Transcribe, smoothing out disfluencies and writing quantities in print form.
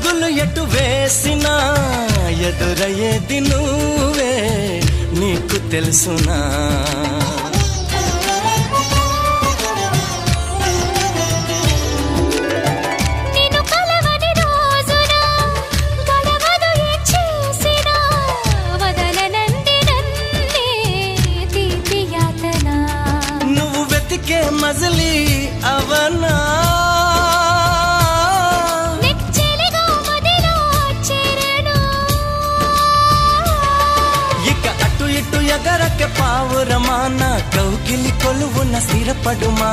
అడుగులు ఎటు వేసినా ఎదురయ్యేది నువ్వే నీకు తెలుసునా నువ్వు వెతికే మజిలీ అవనా ఎగరಕ್ಕೆ ಪಾವುರಮಾನ ಕೌಗಿಲಿ ಕೊಲುವುನ ಸ್ಥಿರಪಡುಮಾ